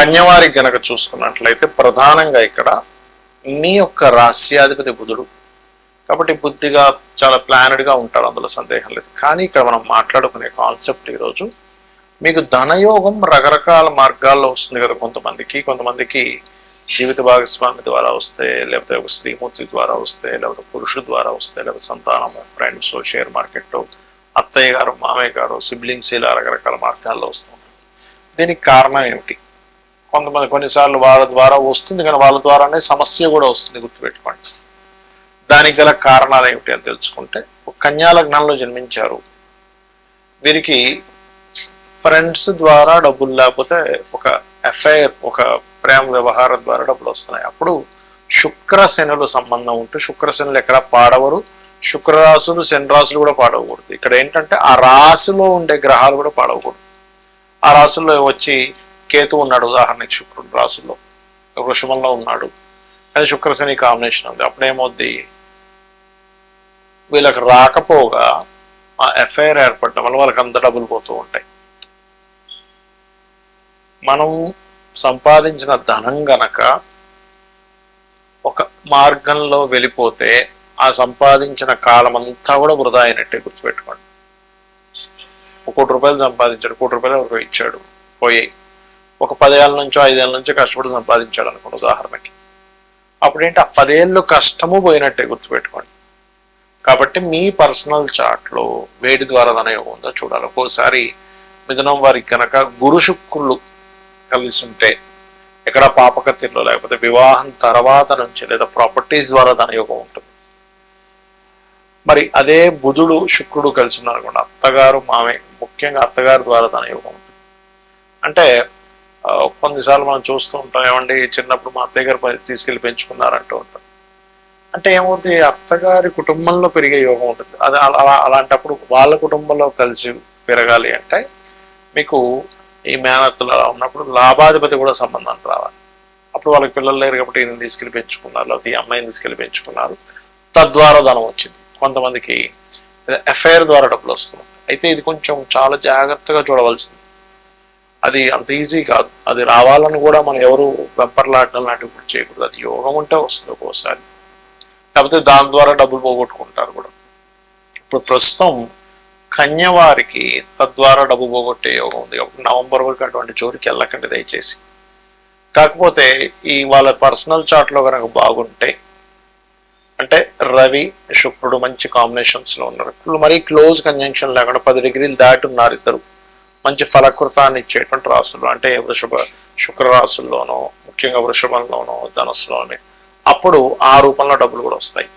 కన్యవారికి గనక చూసుకున్నట్లయితే ప్రధానంగా ఇక్కడ మీ యొక్క రాస్యాధిపతి బుధుడు కాబట్టి బుద్ధిగా చాలా ప్లానెడ్గా ఉంటారు, అందులో సందేహం లేదు. కానీ ఇక్కడ మనం మాట్లాడుకునే కాన్సెప్ట్ ఈరోజు మీకు ధనయోగం రకరకాల మార్గాల్లో వస్తుంది కదా. కొంతమందికి జీవిత భాగస్వామి ద్వారా వస్తే, లేకపోతే ఒక స్త్రీమూర్తి ద్వారా వస్తే, లేకపోతే పురుషుడు ద్వారా వస్తే, లేకపోతే సంతానము, ఫ్రెండ్స్, షేర్ మార్కెట్, అత్తయ్య గారు, మామయ్య గారు, సిబ్లింగ్స్, ఇలా రకరకాల మార్గాల్లో వస్తుంది. దీనికి కారణం ఏమిటి? కొన్నిసార్లు వాళ్ళ ద్వారా వస్తుంది, కానీ వాళ్ళ ద్వారానే సమస్య కూడా వస్తుంది, గుర్తుపెట్టుకోండి. దానికి గల కారణాలు ఏమిటి అని తెలుసుకుంటే, ఒక కన్యా లగ్నంలో జన్మించారు, వీరికి ఫ్రెండ్స్ ద్వారా డబ్బులు, లేకపోతే ఒక అఫైర్, ఒక ప్రేమ వ్యవహారం ద్వారా డబ్బులు వస్తున్నాయి. అప్పుడు శుక్రశనులు సంబంధం ఉంటే, శుక్రశనులు ఎక్కడ పాడవరు, శుక్రరాశులు శని రాశులు కూడా పాడవకూడదు. ఇక్కడ ఏంటంటే ఆ రాశిలో ఉండే గ్రహాలు కూడా పాడవకూడదు. ఆ రాశుల్లో వచ్చి కేతు ఉన్నాడు, ఉదాహరణకి శుక్రుడు రాశుల్లో వృషభంలో ఉన్నాడు, కానీ శుక్రశని కాంబినేషన్ ఉంది. అప్పుడేమవుద్ది, వీళ్ళకి రాకపోగా ఆ ఎఫ్ఐఆర్ ఏర్పడటం వల్ల వాళ్ళకి అంత డబ్బులు పోతూ ఉంటాయి. మనం సంపాదించిన ధనం గనక ఒక మార్గంలో వెళ్ళిపోతే ఆ సంపాదించిన కాలం అంతా కూడా వృధా అయినట్టే, గుర్తుపెట్టుకోండి. 1 కోటి రూపాయలు సంపాదించాడు, 1 కోటి రూపాయలు ఎవరికి ఇచ్చాడు, పోయాయి. ఒక 10 ఏళ్ళ నుంచో 5 ఏళ్ళ నుంచో కష్టపడి సంపాదించాడు అనుకోండి ఉదాహరణకి, అప్పుడేంటి ఆ 10 ఏళ్ళు కష్టము పోయినట్టే, గుర్తుపెట్టుకోండి. కాబట్టి మీ పర్సనల్ చార్ట్లో వేడి ద్వారా ధనయోగం ఉందో చూడాలి. ఒక్కోసారి మిథునం వారికి కనుక గురు శుక్రులు కలిసి ఉంటే, ఎక్కడ పాపకత్తిలో, లేకపోతే వివాహం తర్వాత నుంచి, లేదా ప్రాపర్టీస్ ద్వారా ధనయోగం ఉంటుంది. మరి అదే బుధుడు శుక్రుడు కలిసి ఉన్నారనుకోండి, అత్తగారు, మామయ్య, ముఖ్యంగా అత్తగారి ద్వారా ధనయోగం ఉంటుంది. అంటే కొన్నిసార్లు మనం చూస్తూ ఉంటాం, ఏమండి చిన్నప్పుడు మా అత్తయ్య గారు తీసుకెళ్ళి పెంచుకున్నారంటూ ఉంటాం. అంటే ఏమవుతుంది, అత్తగారి కుటుంబంలో పెరిగే యోగం ఉంటుంది. అది అలాంటప్పుడు వాళ్ళ కుటుంబంలో కలిసి పెరగాలి అంటే మీకు ఈ మేనత్తలు ఉన్నప్పుడు లాభాధిపతి కూడా సంబంధం రావాలి. అప్పుడు వాళ్ళకి పిల్లలు లేరు కాబట్టి ఈయన తీసుకెళ్ళి పెంచుకున్నారు, లేకపోతే ఈ అమ్మాయిని తీసుకెళ్ళి పెంచుకున్నారు, తద్వారా ధనం వచ్చింది. కొంతమందికి ఎఫ్ఐఆర్ ద్వారా డబ్బులు వస్తుంది. అయితే ఇది కొంచెం చాలా జాగ్రత్తగా చూడవలసింది, అది అంత ఈజీ కాదు. అది రావాలని కూడా మనం ఎవరు వెంపర్లాడడం లాంటివి చేయకూడదు. అది యోగం ఉంటే వస్తుంది ఒక్కోసారి, కాకపోతే దాని ద్వారా డబ్బులు పోగొట్టుకుంటారు కూడా. ఇప్పుడు ప్రస్తుతం కన్యవారికి తద్వారా డబ్బు పోగొట్టే యోగం ఉంది కాబట్టి నవంబర్ వరకు అటువంటి జోలికి వెళ్ళకండి దయచేసి. కాకపోతే ఈ వాళ్ళ పర్సనల్ చార్ట్లో కనుక బాగుంటే, అంటే రవి శుక్రుడు మంచి కాంబినేషన్స్లో ఉన్నారు, ఇప్పుడు మరీ క్లోజ్ కంజంక్షన్ లేకుండా 10 డిగ్రీలు దాటి ఉన్నారు ఇద్దరు, మంచి ఫలకృతాన్ని ఇచ్చేటువంటి రాసులు, అంటే శుక్ర రాసుల్లోనో, ముఖ్యంగా వృషభంలోనో, ధనుస్సులోనే, అప్పుడు ఆ రూపంలో డబ్బులు కూడా వస్తాయి.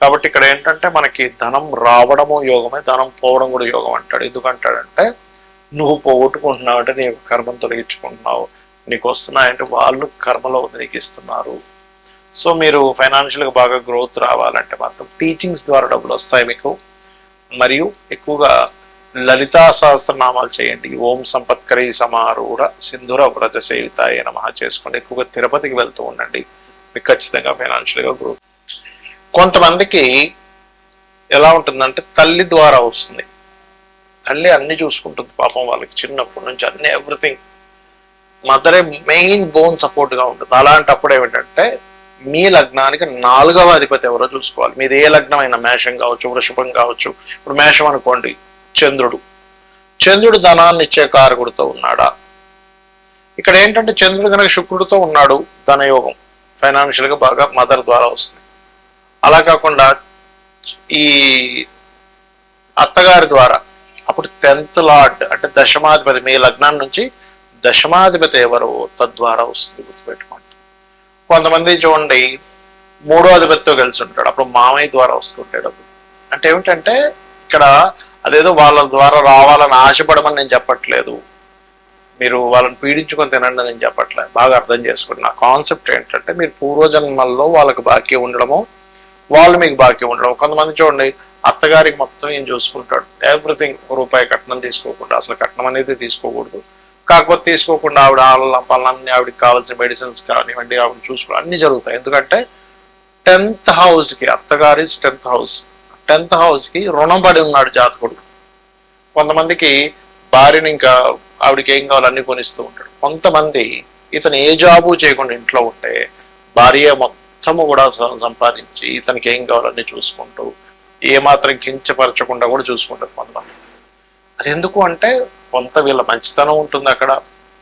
కాబట్టి ఇక్కడ ఏంటంటే మనకి ధనం రావడము యోగమే, ధనం పోవడం కూడా యోగం అంటాడు. ఎందుకంటాడంటే నువ్వు పోగొట్టుకుంటున్నావు అంటే నీ కర్మను తొలగించుకుంటున్నావు, నీకు వస్తున్నాయంటే వాళ్ళు కర్మలో నీకు ఇస్తున్నారు. సో మీరు ఫైనాన్షియల్గా బాగా గ్రోత్ రావాలంటే మాత్రం టీచింగ్స్ ద్వారా డబ్బులు వస్తాయి మీకు. మరియు ఎక్కువగా లలితా సహస్రనామాలు చేయండి. ఓం సంపత్కరీ సమారూఢ సింధుర వ్రజ సేవితాయ నమః చేసుకోండి. ఎక్కువగా తిరుపతికి వెళ్తూ ఉండండి, మీకు ఖచ్చితంగా ఫైనాన్షియల్గా గ్రోత్. కొంతమందికి ఎలా ఉంటుందంటే తల్లి ద్వారా వస్తుంది, తల్లి అన్ని చూసుకుంటుంది పాపం, వాళ్ళకి చిన్నప్పటి నుంచి అన్ని ఎవ్రీథింగ్, మదరే మెయిన్ బోన్ సపోర్ట్గా ఉంటుంది. అలాంటప్పుడు ఏమిటంటే మీ లగ్నానికి 4వ అధిపతి ఎవరో చూసుకోవాలి. మీది ఏ లగ్నం అయినా, మేషం కావచ్చు, వృషభం కావచ్చు. ఇప్పుడు మేషం అనుకోండి, చంద్రుడు ధనాన్ని ఇచ్చే కారకుడితో ఉన్నాడా? ఇక్కడ ఏంటంటే చంద్రుడు కనుక శుక్రుడితో ఉన్నాడు, ధనయోగం ఫైనాన్షియల్గా బాగా మదర్ ద్వారా వస్తుంది. అలా కాకుండా ఈ అత్తగారి ద్వారా, అప్పుడు 10th లార్డ్ అంటే దశమాధిపతి, మీ లగ్నం నుంచి దశమాధిపతి ఎవరో తద్వారా వస్తుంది, గుర్తుపెట్టుకోండి. కొంతమంది చూడండి 3వ అధిపతితో కలిసి ఉంటాడు, అప్పుడు మామయ్య ద్వారా వస్తుంటాడు. అంటే ఏమిటంటే ఇక్కడ అదేదో వాళ్ళ ద్వారా రావాలని ఆశపడమని నేను చెప్పట్లేదు, మీరు వాళ్ళని పీడించుకొని తినండి నేను చెప్పట్లేదు, బాగా అర్థం చేసుకోండి. నా కాన్సెప్ట్ ఏంటంటే మీరు పూర్వజన్మల్లో వాళ్ళకి బాకీ ఉండడము, వాళ్ళు మీకు బాకీ ఉండడం. కొంతమంది చూడండి అత్తగారికి మొత్తం ఏం చూసుకుంటాడు, ఎవ్రీథింగ్, రూపాయి కట్నం తీసుకోకుండా, అసలు కట్నం అనేది తీసుకోకూడదు, కాకపోతే తీసుకోకుండా ఆవిడ పనులన్నీ, ఆవిడకి కావాల్సిన మెడిసిన్స్ కానివ్వండి, ఆవిడ చూసుకోవడం అన్నీ జరుగుతాయి. ఎందుకంటే 10th హౌస్కి, అత్తగారి 10th హౌస్, 10th హౌస్కి రుణం పడి ఉన్నాడు జాతకుడు. కొంతమందికి భార్యని ఇంకా ఆవిడకి ఏం కావాలో అన్నీ కొనిస్తూ ఉంటాడు. కొంతమంది ఇతను ఏ జాబు చేయకుండా ఇంట్లో ఉంటే భార్య మొత్తము కూడా సంపాదించి ఇతనికి ఏం కావాలని చూసుకుంటూ ఏమాత్రం కించపరచకుండా కూడా చూసుకుంటారు కొంతమంది. అది ఎందుకు అంటే కొంత వీళ్ళ మంచితనం ఉంటుంది అక్కడ,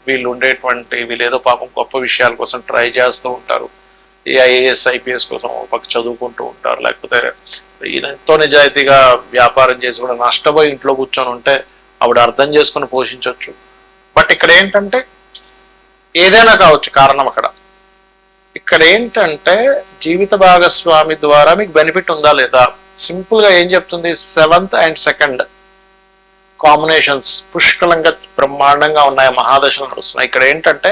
వీళ్ళు ఏదో పాపం గొప్ప విషయాల కోసం ట్రై చేస్తూ ఉంటారు, ఈ ఐఏఎస్ ఐపీఎస్ కోసం పక్క చదువుకుంటూ ఉంటారు, లేకపోతే ఈయన ఎంతో నిజాయితీగా వ్యాపారం చేసి కూడా నష్టపోయి ఇంట్లో కూర్చొని ఉంటే ఆవిడ అర్థం చేసుకుని పోషించవచ్చు. బట్ ఇక్కడ ఏంటంటే ఏదైనా కావచ్చు కారణం అక్కడ. ఇక్కడ ఏంటంటే జీవిత భాగస్వామి ద్వారా మీకు బెనిఫిట్ ఉందా లేదా. సింపుల్ గా ఏం చెప్తుంది, 7th and 2nd కాంబినేషన్స్ పుష్కలంగా బ్రహ్మాండంగా ఉన్నాయి, మహాదశలు నడుస్తున్నాయి. ఇక్కడ ఏంటంటే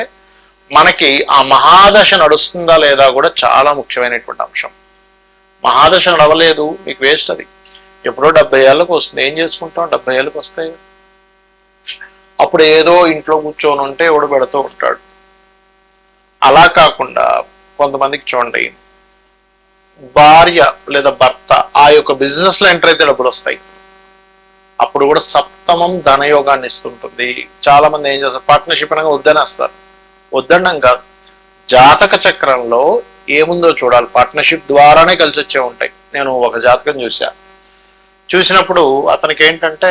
మనకి ఆ మహాదశ నడుస్తుందా లేదా కూడా చాలా ముఖ్యమైనటువంటి అంశం. మహాదశ నడవలేదు మీకు వేస్ట్. అది ఎప్పుడో 70 ఏళ్ళకు వస్తుంది, ఏం చేసుకుంటాం, 70 ఏళ్ళకి వస్తాయి. అప్పుడు ఏదో ఇంట్లో కూర్చొని ఉంటే ఎవడు పెడుతూ ఉంటాడు. అలా కాకుండా కొంతమందికి చూడండి, భార్య లేదా భర్త ఆ యొక్క బిజినెస్ లో ఎంటర్ అయితే డబ్బులు వస్తాయి, అప్పుడు కూడా సప్తమం ధనయోగాన్ని ఇస్తుంటుంది. చాలా మంది ఏం చేస్తారు, పార్ట్నర్షిప్ అనగా వద్దనేస్తారు. వద్దడం కాదు, జాతక చక్రంలో ఏముందో చూడాలి. పార్ట్నర్షిప్ ద్వారానే కలిసి వచ్చే ఉంటాయి. నేను ఒక జాతకం చూసినప్పుడు అతనికి ఏంటంటే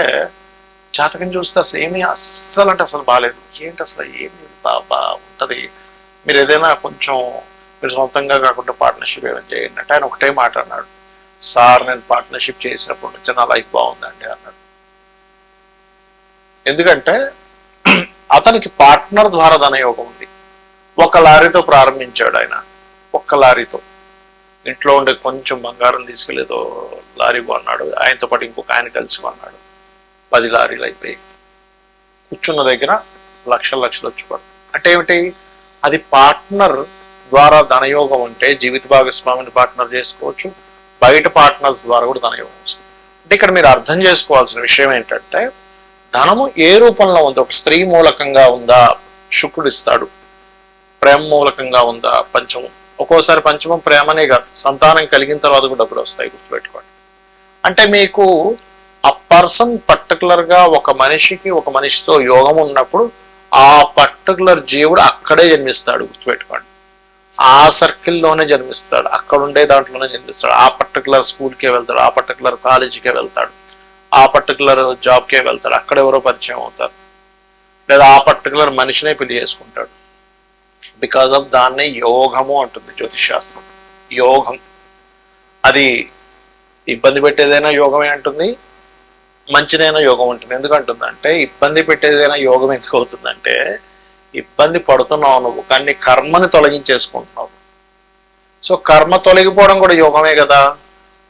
జాతకం చూస్తే అసలు ఏమీ అస్సలు అంటే అసలు బాగాలేదు. ఏంటి అసలు ఏమి బాగా ఉంటుంది, మీరు ఏదైనా కొంచెం మీరు సొంతంగా కాకుండా పార్ట్నర్షిప్ ఏమైనా చేయండి అంటే ఆయన ఒకటే మాట అన్నాడు, సార్ నేను పార్ట్నర్షిప్ చేసినప్పటి నుంచి నా లైఫ్ బాగుందండి అన్నాడు. ఎందుకంటే అతనికి పార్ట్నర్ ద్వారా ధనయోగం ఉంది. ఒక లారీతో ప్రారంభించాడు ఆయన, ఒక్క లారీతో ఇంట్లో ఉండే కొంచెం బంగారం తీసుకెళ్ళేదో లారీ కొన్నాడు, ఆయనతో పాటు ఇంకొక ఆయన కలిసి కొన్నాడు. 10 లారీలు అయిపోయి కూర్చున్న దగ్గర లక్షలు వచ్చి పడు. అంటే ఏమిటి, అది పార్ట్నర్ ద్వారా ధనయోగం ఉంటే జీవిత భాగస్వామిని పార్ట్నర్ చేసుకోవచ్చు, బయట పార్ట్నర్స్ ద్వారా కూడా ధనయోగం వస్తుంది. అంటే ఇక్కడ మీరు అర్థం చేసుకోవాల్సిన విషయం ఏంటంటే ధనము ఏ రూపంలో ఉందో, ఒక స్త్రీ మూలకంగా ఉందా శుక్రుడు ఇస్తాడు, ప్రేమ మూలకంగా ఉందా పంచమం, ఒక్కోసారి పంచమం ప్రేమనే కాదు సంతానం కలిగిన తర్వాత కూడా డబ్బులు వస్తాయి, గుర్తుపెట్టుకోండి. అంటే మీకు ఆ పర్సన్ పర్టికులర్ గా ఒక మనిషితో యోగం ఉన్నప్పుడు ఆ పర్టికులర్ జీవుడు అక్కడే జన్మిస్తాడు, గుర్తుపెట్టుకోండి. ఆ సర్కిల్లోనే జన్మిస్తాడు, అక్కడ ఉండే దాంట్లోనే జన్మిస్తాడు, ఆ పర్టికులర్ స్కూల్కే వెళ్తాడు, ఆ పర్టికులర్ కాలేజీకే వెళ్తాడు, ఆ పర్టికులర్ జాబ్కే వెళ్తాడు, అక్కడ ఎవరో పరిచయం అవుతారు, లేదా ఆ పర్టికులర్ మనిషినే పెళ్లి చేసుకుంటాడు. బికాజ్ ఆఫ్ దాన్నే యోగము అంటుంది జ్యోతిషాస్త్రం. యోగం అది ఇబ్బంది పెట్టేదైనా యోగమే అంటుంది, మంచిదైనా యోగం ఉంటుంది. ఎందుకంటుందంటే ఇబ్బంది పెట్టేదైనా యోగం ఎందుకు అవుతుందంటే ఇబ్బంది పడుతున్నావు నువ్వు, కానీ కర్మని తొలగించేసుకుంటున్నావు. సో కర్మ తొలగిపోవడం కూడా యోగమే కదా,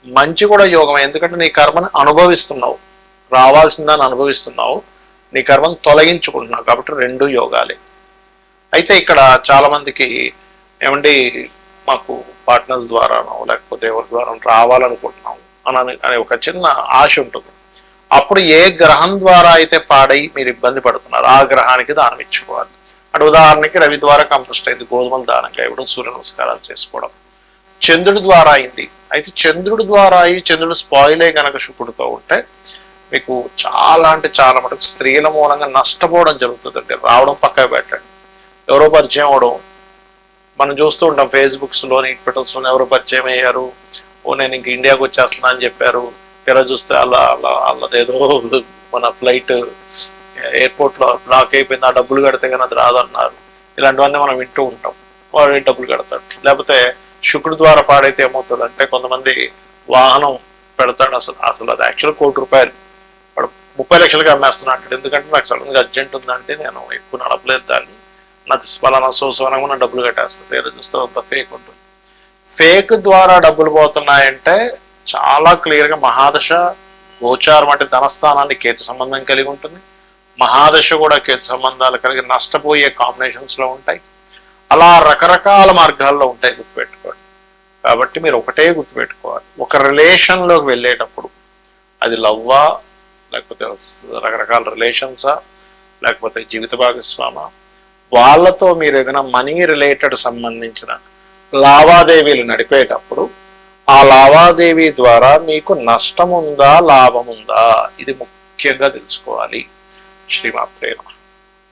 మంచి కూడా యోగమే. ఎందుకంటే నీ కర్మని అనుభవిస్తున్నావు, రావాల్సిందని అనుభవిస్తున్నావు, నీ కర్మను తొలగించుకుంటున్నావు, కాబట్టి 2 యోగాలే. అయితే ఇక్కడ చాలా మందికి ఏమండి మాకు పార్ట్నర్స్ ద్వారానో లేకపోతే ఎవరి ద్వారా రావాలనుకుంటున్నాము అనే ఒక చిన్న ఆశ ఉంటుంది. అప్పుడు ఏ గ్రహం ద్వారా అయితే పాడై మీరు ఇబ్బంది పడుతున్నారు ఆ గ్రహానికి దానం ఇచ్చుకోవాలి. అంటే ఉదాహరణకి రవి ద్వారా కంపోస్ట్ అయింది, గోధుమలు దానంగా ఇవ్వడం, సూర్య నమస్కారాలు చేసుకోవడం. చంద్రుడి ద్వారా అయింది, అయితే చంద్రుడి ద్వారా అయ్యి చంద్రుడు స్పాయిలే గనక శుక్రుడితో ఉంటే మీకు చాలా అంటే చాలా మటుకు స్త్రీల మూలంగా నష్టపోవడం జరుగుతుందండి. రావడం పక్కన పెట్టండి, ఎవరో పరిచయం అవడం మనం చూస్తూ ఉంటాం. ఫేస్బుక్స్లోని ట్విట్టర్స్లోని ఎవరో పరిచయం అయ్యారు, నేను ఇంక ఇండియాకి వచ్చేస్తున్నా అని చెప్పారు, తెర చూస్తే అల్లదేదో మన ఫ్లైట్ ఎయిర్పోర్ట్లో బ్లాక్ అయిపోయింది, ఆ డబ్బులు కడితే కానీ అది రాదన్నారు. ఇలాంటివన్నీ మనం వింటూ ఉంటాం. వాడు డబ్బులు కడతాడు. లేకపోతే శుక్రుడు ద్వారా పాడైతే ఏమవుతుంది అంటే కొంతమంది వాహనం పెడతాడు, అసలు అది యాక్చువల్ ₹1,00,00,000 వాడు 30 లక్షలుగా అమ్మేస్తున్నా అంటాడు. ఎందుకంటే నాకు సడన్గా అర్జెంట్ ఉందంటే నేను ఎక్కువ నడపలేదు దాన్ని, నాది ఫలానా సోసవనంగా నా డబ్బులు కట్టేస్తుంది. వేరే చూస్తే అంత ఫేక్ ఉంటుంది. ఫేక్ ద్వారా డబ్బులు పోతున్నాయంటే చాలా క్లియర్గా మహాదశ గోచారం అంటే ధనస్థానాన్ని కేతు సంబంధం కలిగి ఉంటుంది. మహాదశ కూడా కేతు సంబంధాలు కలిగి నష్టపోయే కాంబినేషన్స్లో ఉంటాయి. అలా రకరకాల మార్గాల్లో ఉంటాయి, గుర్తుపెట్టుకోండి. కాబట్టి మీరు ఒకటే గుర్తుపెట్టుకోవాలి, ఒక రిలేషన్లోకి వెళ్ళేటప్పుడు అది లవ్వా లేకపోతే రకరకాల రిలేషన్సా లేకపోతే జీవిత భాగస్వామా, వాళ్ళతో మీరు ఏదైనా మనీ రిలేటెడ్ సంబంధించిన లావాదేవీలు నడిపేటప్పుడు ఆ లావాదేవీ ద్వారా మీకు నష్టం ఉందా లాభం ఉందా ఇది ముఖ్యంగా తెలుసుకోవాలి. శ్రీమాత్రే నమః.